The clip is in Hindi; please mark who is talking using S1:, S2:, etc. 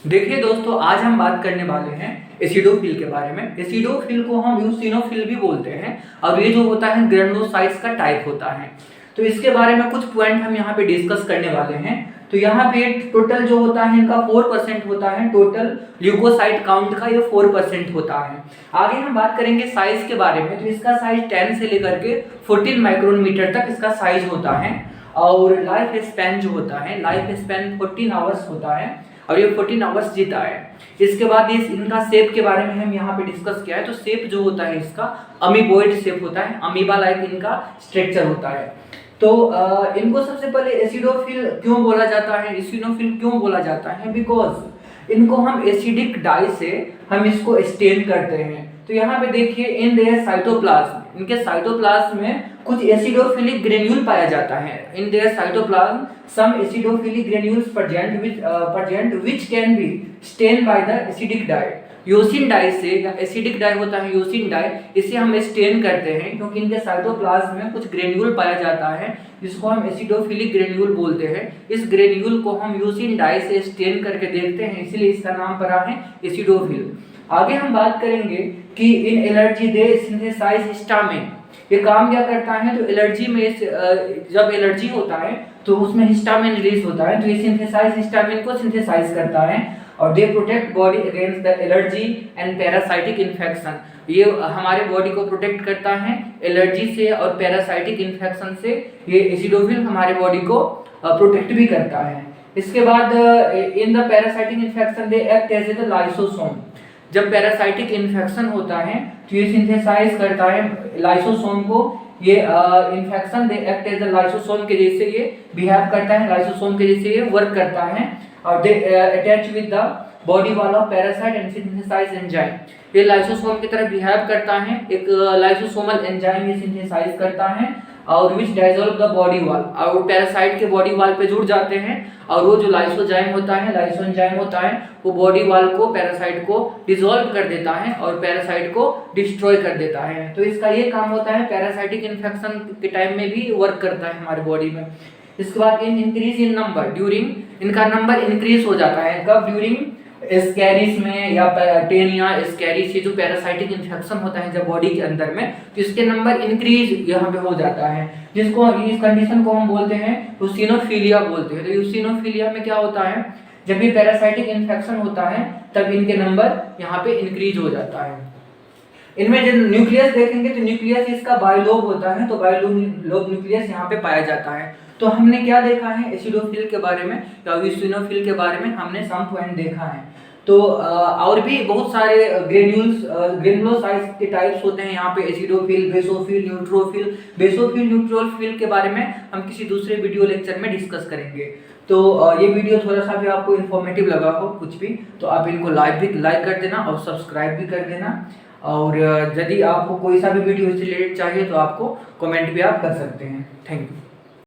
S1: देखिए दोस्तों, आज हम बात करने वाले हैं एसिडोफिल के बारे में। एसिडोफिल को हम यूसिनोफिल भी बोलते हैं और ये जो होता है ग्रेनुलोसाइट्स का टाइप होता है। तो इसके बारे में कुछ पॉइंट हम यहाँ पे डिस्कस करने वाले हैं। तो यहाँ पे टोटल जो होता है इनका 4% होता है, टोटल ल्यूकोसाइट काउंट का ये 4% होता है। आगे हम बात करेंगे साइज के बारे में। तो इसका साइज 10 से लेकर के 14 माइक्रोन मीटर तक इसका साइज होता है और लाइफ स्पैन जो होता है, लाइफ स्पैन 14 आवर्स होता है और ये 14 आवर्स जीता है। इसके बाद इनका शेप के बारे में हम यहाँ पे डिस्कस किया है। तो शेप जो होता है इसका अमीबॉइड शेप होता है, अमीबा लाइक इनका स्ट्रक्चर होता है। तो इनको सबसे पहले एसिडोफिल क्यों बोला जाता है, एसिडोफिल क्यों बोला जाता है, बिकॉज इनको हम एसिडिक डाई से हम इसको स्टेन करते हैं। तो यहाँ पे देखिए इन देयर साइटोप्लाज्म, इनके साइटोप्लाज्म में कुछ एसिडोफिलिक ग्रेन्यूल पाया जाता है। In their cytoplasm some acidophilic granules present which can be stained by the acidic dye। Eosin dye से, या एसिडिक डाई होता है यूसिन डाई, इसे हम स्टेन करते हैं क्योंकि इनके साइटोप्लाज्म में कुछ ग्रेन्यूल पाया जाता है जिसको हम एसिडोफिलिक ग्रेन्यूल बोलते हैं। इस ग्रेन्यूल को हम यूसिन डाई से स्टेन करके देखते हैं, इसलिए इसका नाम पड़ा है एसिडोफिल। आगे हम बात करेंगे कि इन एलर्जी दे सिंथेसाइज हिस्टामिन। ये काम क्या करता है, तो एलर्जी में जब एलर्जी होता है तो उसमें हिस्टामिन रिलीज होता है, तो ये सिंथेसाइज हिस्टामिन को सिंथेसाइज करता है और they protect body against the allergy and parasitic infection. ये हमारे बॉडी को प्रोटेक्ट करता है एलर्जी से और पैरासाइटिक इन्फेक्शन से। ये एसिडोफिल हमारे बॉडी को प्रोटेक्ट भी करता है। इसके बाद in the parasitic infection they act as a lysosome. जब पैरासाइटिक इन्फेक्शन होता है तो ये सिंथेसाइज करता है लाइसोसोम को। ये infection they act as a lysosome के जैसे ये बिहेव करता है, लाइसोसोम के जैसे ये वर्क करता है और they attach with the body wall of parasite and synthesize enzyme. ये लाइसोसोम की तरह बिहेव करता है, एक लाइसोसोमल एंजाइम ये सिंथेसाइज करता है और विच डिसॉल्व द बॉडी वॉल, और पैरासाइट के बॉडी वॉल पे जुड़ जाते हैं और वो जो लाइसोजाइम होता है, लाइसोएंजाइम होता है, वो बॉडी वॉल को, पैरासाइट को डिसॉल्व कर देता है और पैरासाइट को डिस्ट्रॉय कर देता है। तो इसका ये काम होता है, पैरासाइटिक इन्फेक्शन के टाइम में भी वर्क करता है हमारे बॉडी में। इसके बाद इंक्रीज इन नंबर ड्यूरिंग, इनका नंबर इंक्रीज हो जाता है कब, ड्यूरिंग स्कैरिस में या टेनिया स्कैरिस, ये जो पैरासाइटिक इन्फेक्शन होता है जब बॉडी के अंदर में, तो इसके नंबर इंक्रीज यहाँ पे हो जाता है, जिसको इस कंडीशन को हम बोलते हैं यूसिनोफिलिया बोलते हैं। तो यूसिनोफिलिया में क्या होता है, जब भी पैरासाइटिक इन्फेक्शन होता है तब इनके नंबर यहाँ पे इंक्रीज हो जाता है। इनमें जब न्यूक्लियस देखेंगे तो न्यूक्लियस इसका बाइलोब होता है, तो बाइलोब न्यूक्लियस यहाँ पे पाया जाता है। तो हमने क्या देखा है एसिडोफिल के बारे में या यूसिनोफिल के बारे में, हमने सम पॉइंट देखा है। तो और भी बहुत सारे ग्रेनुलोसाइट्स के टाइप्स होते हैं यहाँ पे, acidophil, basophil, neutrophil. Basophil neutrophil के बारे में हम किसी दूसरे वीडियो लेक्चर में डिस्कस करेंगे। तो ये वीडियो थोड़ा सा भी आपको इन्फॉर्मेटिव लगा हो कुछ भी, तो आप इनको लाइक कर देना और सब्सक्राइब भी कर देना। और यदि आपको कोई सा भी वीडियो इससे रिलेटेड चाहिए तो आपको कमेंट भी आप कर सकते हैं। Thank you.